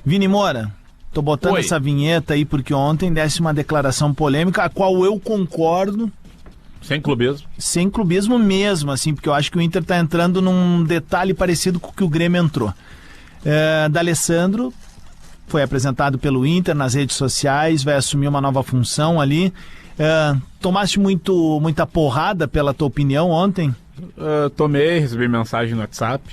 Vini Moura, tô botando essa vinheta aí porque ontem desse uma declaração polêmica, a qual eu concordo. Sem clubismo. Sem clubismo mesmo, assim, porque eu acho que o Inter tá entrando num detalhe parecido com o que o Grêmio entrou. D'Alessandro foi apresentado pelo Inter nas redes sociais, vai assumir uma nova função ali. Tomaste muita porrada pela tua opinião ontem? Tomei, recebi mensagem no WhatsApp,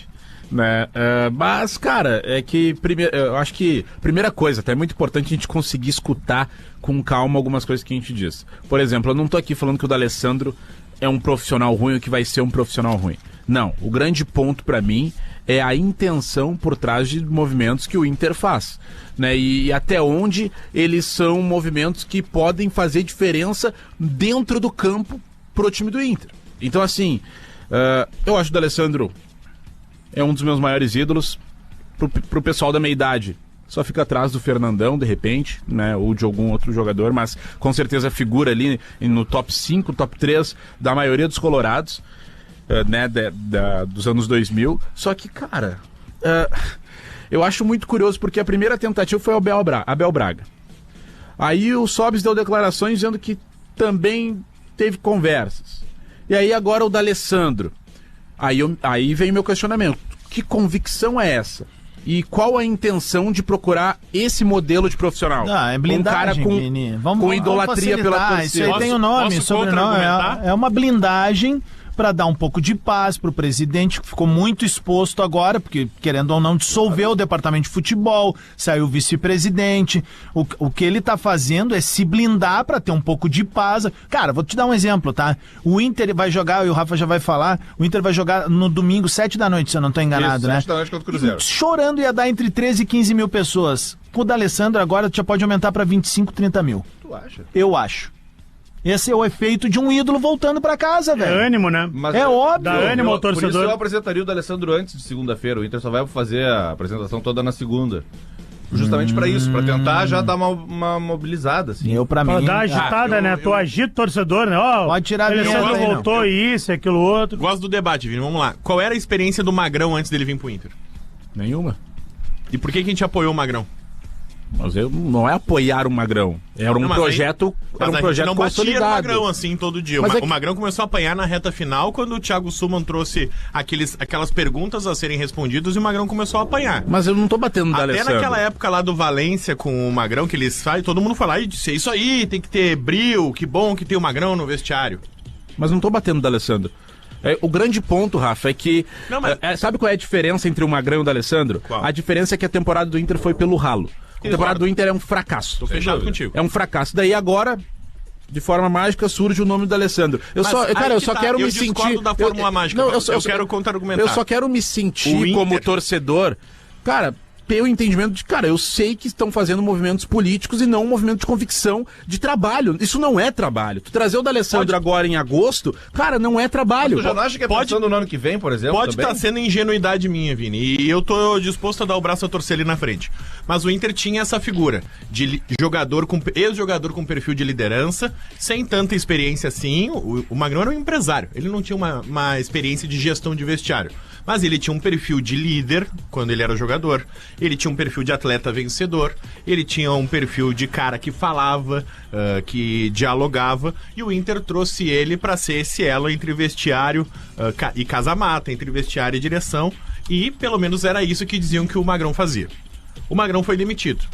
né? Mas, cara, é que eu acho que primeira coisa, até é muito importante a gente conseguir escutar com calma algumas coisas que a gente diz. Por exemplo, eu não tô aqui falando que o D'Alessandro é um profissional ruim ou que vai ser um profissional ruim. Não, o grande ponto pra mim é a intenção por trás de movimentos que o Inter faz, né? E até onde eles são movimentos que podem fazer diferença dentro do campo pro time do Inter. Então, assim, eu acho que o D'Alessandro é um dos meus maiores ídolos. Pro pessoal da minha idade, só fica atrás do Fernandão, de repente, né? Ou de algum outro jogador, mas com certeza figura ali no top 5, top 3 da maioria dos colorados, né? Dos anos 2000. Só que, cara, eu acho muito curioso porque a primeira tentativa foi o Abel Braga. Aí o Sobis deu declarações dizendo que também teve conversas. E aí agora o D'Alessandro. Aí vem meu questionamento. Que convicção é essa? E qual a intenção de procurar esse modelo de profissional? É blindagem, um cara com idolatria pela torcida. Isso aí tem o nome, sobrenome. É uma blindagem para dar um pouco de paz pro presidente, que ficou muito exposto agora, porque, querendo ou não, dissolveu o departamento de futebol, saiu o vice-presidente. O que ele tá fazendo é se blindar para ter um pouco de paz. Cara, vou te dar um exemplo, tá? O Inter vai jogar, e o Rafa já vai falar, o Inter vai jogar no domingo, 7 da noite, se eu não tô enganado, isso, né? 7 da noite contra o Cruzeiro. Chorando ia dar entre 13 e 15 mil pessoas. Com o D'Alessandro agora já pode aumentar para 25, 30 mil. Tu acha? Eu acho. Esse é o efeito de um ídolo voltando pra casa, velho. É ânimo, né? Mas óbvio. Dá ânimo ao torcedor. Por isso eu apresentaria o D'Alessandro antes de segunda-feira. O Inter só vai fazer a apresentação toda na segunda. Justamente pra isso, pra tentar já dar uma mobilizada, assim. Pra mim... Dá agitada, né? Tu agita o torcedor, né? Pode tirar a vinheta D'Alessandro aí, voltou isso, aquilo outro. Gosto do debate, Vini. Vamos lá. Qual era a experiência do Magrão antes dele vir pro Inter? Nenhuma. E por que a gente apoiou o Magrão? Mas não é apoiar o Magrão. Era um projeto não batia consolidado. no Magrão assim todo dia. Mas o Magrão começou a apanhar na reta final quando o Thiago Suman trouxe aquelas perguntas a serem respondidas e o Magrão começou a apanhar. Mas eu não tô batendo no Até D'Alessandro. naquela época lá do Valência com o Magrão, que eles saem, todo mundo foi lá e disse: isso aí, tem que ter brio, que bom que tem o Magrão no vestiário. Mas não tô batendo no D'Alessandro. O grande ponto, Rafa, é que... Não, mas... sabe qual é a diferença entre o Magrão e o D'Alessandro? Qual? A diferença é que a temporada do Inter foi pelo ralo. A temporada do Inter é um fracasso. Tô fechado contigo. É um fracasso. Daí agora, de forma mágica, surge o nome do D'Alessandro. Eu só quero me sentir... Eu discordo da fórmula mágica. Não, eu quero contra-argumentar. Eu só quero me sentir como torcedor. Cara, ter o entendimento de, cara, eu sei que estão fazendo movimentos políticos e não um movimento de convicção de trabalho. Isso não é trabalho. Tu trazer o D'Alessandro agora em agosto, cara, não é trabalho. Tu já não acha que é pensando no ano que vem, por exemplo? Pode estar sendo ingenuidade minha, Vini, e eu tô disposto a dar o braço a torcer ali na frente. Mas o Inter tinha essa figura de ex-jogador com perfil de liderança, sem tanta experiência assim. O Magrão era um empresário, ele não tinha uma experiência de gestão de vestiário. Mas ele tinha um perfil de líder quando ele era jogador, ele tinha um perfil de atleta vencedor, ele tinha um perfil de cara que falava, que dialogava, e o Inter trouxe ele para ser esse elo entre vestiário e casa-mata, entre vestiário e direção, e pelo menos era isso que diziam que o Magrão fazia. O Magrão foi demitido.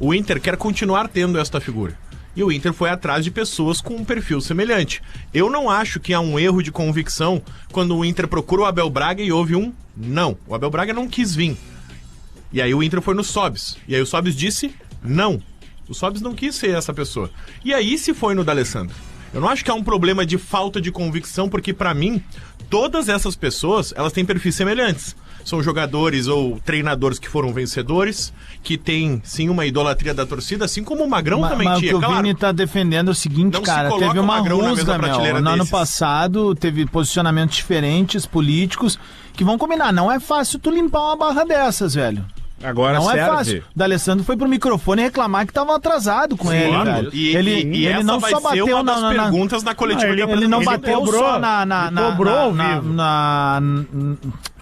O Inter quer continuar tendo esta figura. E o Inter foi atrás de pessoas com um perfil semelhante. Eu não acho que há um erro de convicção quando o Inter procura o Abel Braga e houve um não. O Abel Braga não quis vir. E aí o Inter foi no Sobis. E aí o Sobis disse não. O Sobis não quis ser essa pessoa. E aí se foi no D'Alessandro. Eu não acho que há um problema de falta de convicção, porque pra mim, todas essas pessoas, elas têm perfis semelhantes. São jogadores ou treinadores que foram vencedores, que têm, sim, uma idolatria da torcida, assim como o Magrão também tinha. Mas o que o Vini tá defendendo é o seguinte, não cara, teve uma rusga, meu. No ano passado, teve posicionamentos diferentes, políticos, que vão combinar. Não é fácil tu limpar uma barra dessas, velho. Agora não serve. É fácil. O D'Alessandro foi pro microfone reclamar que tava atrasado com ele, velho. Ele não só bateu nas perguntas na coletiva. Ele não bateu só na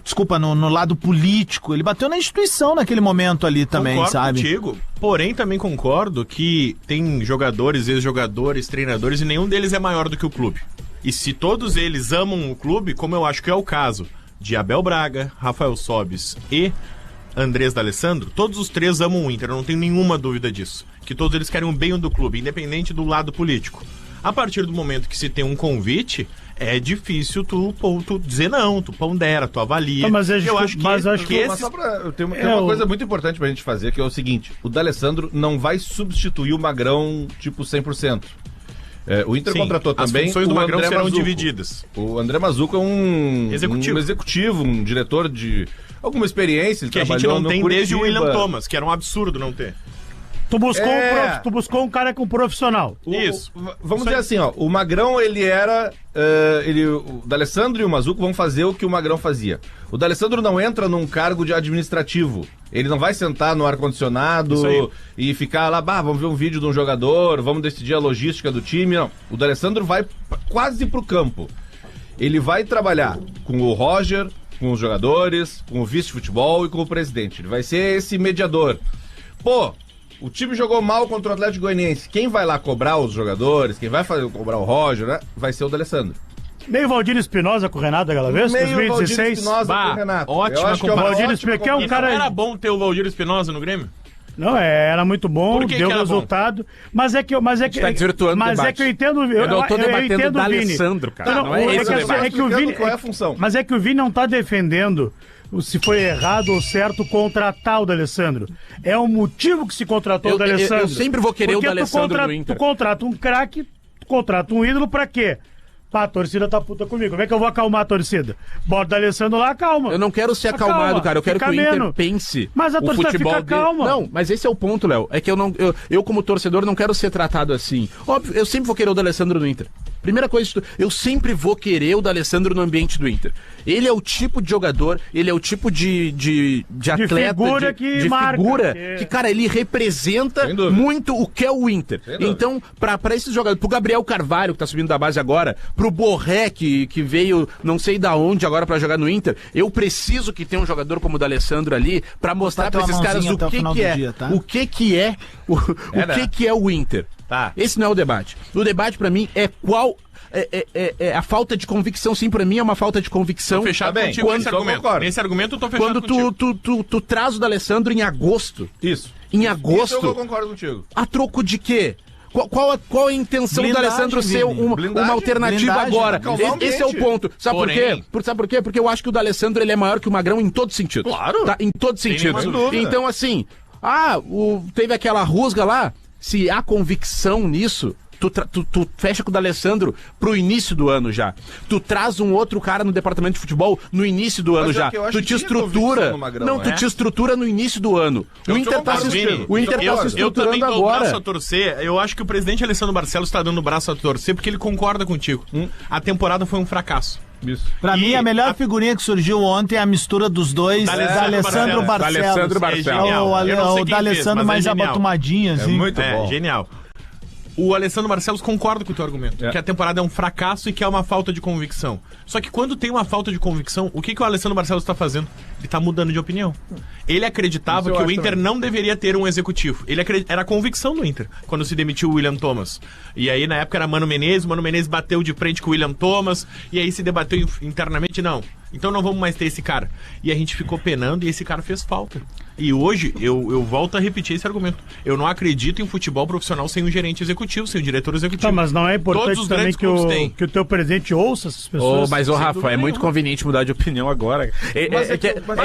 desculpa, no lado político. Ele bateu na instituição naquele momento ali também, Concordo sabe? contigo, porém também concordo que tem jogadores, ex-jogadores, treinadores e nenhum deles é maior do que o clube. E se todos eles amam o clube, como eu acho que é o caso de Abel Braga, Rafael Sobis e Andrés D'Alessandro, todos os três amam o Inter, eu não tenho nenhuma dúvida disso. Que todos eles querem o bem do clube, independente do lado político. A partir do momento que se tem um convite, é difícil tu dizer não, tu pondera, tu avalia. Não, mas eu acho que Mas só pra, tem uma coisa muito importante pra gente fazer, que é o seguinte: o D'Alessandro não vai substituir o Magrão, tipo, 100%. O Inter contratou também. As funções do Magrão André serão Mazzucco. divididas. O André Mazzucco é um Executivo. um diretor de alguma experiência. Ele Que a gente trabalhou não no tem desde o Curitiba. William Thomas, que era um absurdo não ter. Tu buscou um cara com profissional. Isso. Vamos dizer assim, ó, o Magrão, ele era... o D'Alessandro e o Mazzucco vão fazer o que o Magrão fazia. O D'Alessandro não entra num cargo de administrativo. Ele não vai sentar no ar-condicionado e ficar lá, vamos ver um vídeo de um jogador, vamos decidir a logística do time. Não. O D'Alessandro vai quase pro campo. Ele vai trabalhar com o Roger, com os jogadores, com o vice-futebol e com o presidente. Ele vai ser esse mediador. Pô, o time jogou mal contra o Atlético Goianiense. Quem vai lá cobrar os jogadores, quem vai cobrar o Roger, né? Vai ser o D'Alessandro. Meio Valdir Espinosa com o Renato aquela vez, 2016. Com o Renato. Ótima Valdir Espinosa, que é um cara... Era bom ter o Valdir Espinosa no Grêmio? Não, era muito bom, Por que deu que era resultado. Mas é que eu desvirtuando o debate. que eu entendo, Eu tô debatendo entendo o o Vini. D'Alessandro, cara. Não é esse o debate. É que o Vini, qual é a função? Mas é que o Vini não tá defendendo se foi errado ou certo contratar o D'Alessandro. É o motivo que se contratou o D'Alessandro. Eu sempre vou querer o Porque D'Alessandro no Inter. Tu contrata um craque, tu contrata um ídolo pra quê? Pá, a torcida tá puta comigo. Como é que eu vou acalmar a torcida? Bota o D'Alessandro lá, calma. Eu não quero ser acalmado, cara. Eu quero que o Inter pense Mas a o torcida futebol fica dele. calma. Não, mas esse é o ponto, Léo. É que eu como torcedor, não quero ser tratado assim. Óbvio, eu sempre vou querer o D'Alessandro no Inter. Primeira coisa, eu sempre vou querer o D'Alessandro no ambiente do Inter. Ele é o tipo de jogador, ele é o tipo de atleta, figura que marca, figura que... que, cara, ele representa muito o que é o Inter. Então, pra esses jogadores, pro Gabriel Carvalho, que tá subindo da base agora, pro Borré, que veio não sei da onde agora pra jogar no Inter, eu preciso que tenha um jogador como o D'Alessandro ali pra mostrar pra esses caras o que é, dia, tá? o que é o Inter. Tá. Esse não é o debate. O debate pra mim é qual é a falta de convicção. Sim, pra mim é uma falta de convicção. Tô fechado bem. contigo nesse Quando- argumento. Nesse argumento eu tô fechado Quando contigo. tu traz o D'Alessandro em agosto. Isso. Em Isso agosto, eu concordo contigo. a troco de quê? Qual a intenção Blindagem, do Alessandro ser Vini. uma Blindagem, alternativa blindagem, agora? acalmar o Esse é o ambiente. ponto. Sabe Porém- por quê? Sabe por quê? Porque eu acho que o D'Alessandro ele é maior que o Magrão em todo sentido. Claro. Tá? Em todo sentido. nenhuma dúvida. Então, assim, teve aquela rusga lá. Se há convicção nisso, tu fecha com o D'Alessandro pro início do ano já. Tu traz um outro cara no departamento de futebol no início do ano é já. que eu acho Tu que te tinha estrutura. convicção no Magrão, Não, né? tu te estrutura no início do ano. O Inter tá se Vini, estruturando eu também dou o braço a agora. torcer. Eu acho que o presidente Alessandro Barcelos está dando o braço a torcer porque ele concorda contigo. A temporada foi um fracasso. Isso. Pra E mim, a melhor a- figurinha que surgiu ontem é a mistura dos dois, D'Alessandro Barcelos. D'Alessandro Barcelos. É genial. O Eu não sei quem D'Alessandro fez, mas mais é genial. abatumadinho, assim. muito bom. Genial. O Alessandro Barcelos concorda com o teu argumento, que a temporada é um fracasso e que é uma falta de convicção. Só que quando tem uma falta de convicção, o que o Alessandro Barcelos está fazendo? Ele está mudando de opinião. Ele acreditava Isso eu que o acho Inter também. não deveria ter um executivo. Era a convicção do Inter, quando se demitiu o William Thomas. E aí, na época, era Mano Menezes bateu de frente com o William Thomas, e aí se debateu internamente, não. Então não vamos mais ter esse cara. E a gente ficou penando e esse cara fez falta. E hoje, eu volto a repetir esse argumento. Eu não acredito em futebol profissional sem um gerente executivo, sem um diretor executivo. Tá, mas não é Todos importante os também grandes que clubes têm. que o teu presidente ouça essas pessoas? Mas, Rafa, dúvida é muito nenhuma. conveniente mudar de opinião agora.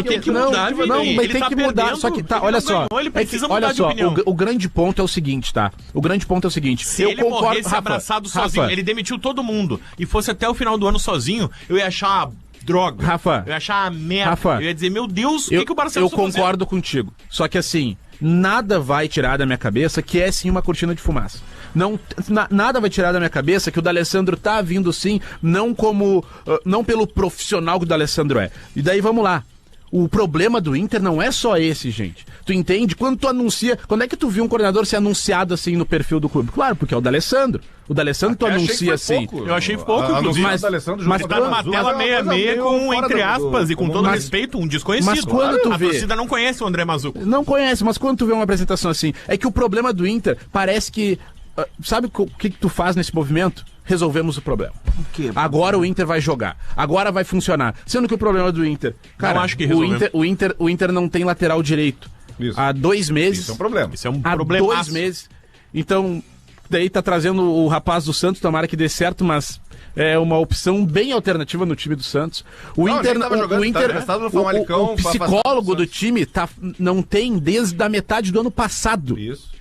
tem que mudar, Vini. Não, Ele mas tem tá que mudar. perdendo, Só que, tá, ele olha não só. ganhou, ele precisa olha mudar de só, opinião. o grande ponto é o seguinte, tá? O grande ponto é o seguinte. Se eu ele concordo, morresse Rafa, abraçado Rafa, sozinho, ele demitiu todo mundo e fosse até o final do ano sozinho, eu ia achar uma droga. Rafa. Eu ia achar uma merda. Rafa. Eu ia dizer, meu Deus, o que o Eu Barcelos tá fazendo? concordo contigo. Só que assim, nada vai tirar da minha cabeça que é sim uma cortina de fumaça. Não, nada vai tirar da minha cabeça que o D'Alessandro tá vindo sim, não pelo profissional que o D'Alessandro é. E daí vamos lá. o problema do Inter não é só esse, gente. Tu entende? Quando tu anuncia... Quando é que tu viu um coordenador ser anunciado assim no perfil do clube? Claro, porque é o D'Alessandro. O D'Alessandro tu anuncia assim. Eu achei pouco, inclusive. Mas tá numa tela meia com, entre aspas, e com todo respeito, um desconhecido. Mas quando tu vê... A torcida não conhece o André Mazzucco. Não conhece, mas quando tu vê uma apresentação assim, é que o problema do Inter parece que... Sabe o que tu faz nesse movimento? Resolvemos o problema. Agora o Inter vai jogar. Agora vai funcionar. Sendo que o problema do Inter... Cara, não acho que resolvemos. o Inter não tem lateral direito. Isso. Há 2 meses. Isso é um problema. Isso é um há problemaço. 2 meses. Então, daí tá trazendo o rapaz do Santos, tomara que dê certo, mas é uma opção bem alternativa no time do Santos. O psicólogo do time não tem desde a metade do ano passado. Isso.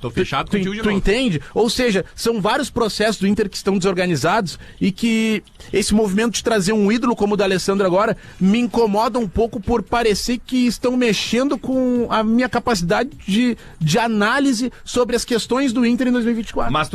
Tô fechado contigo de novo. Tu entende? Ou seja, são vários processos do Inter que estão desorganizados e que esse movimento de trazer um ídolo como o D'Alessandro agora me incomoda um pouco por parecer que estão mexendo com a minha capacidade de análise sobre as questões do Inter em 2024. Mas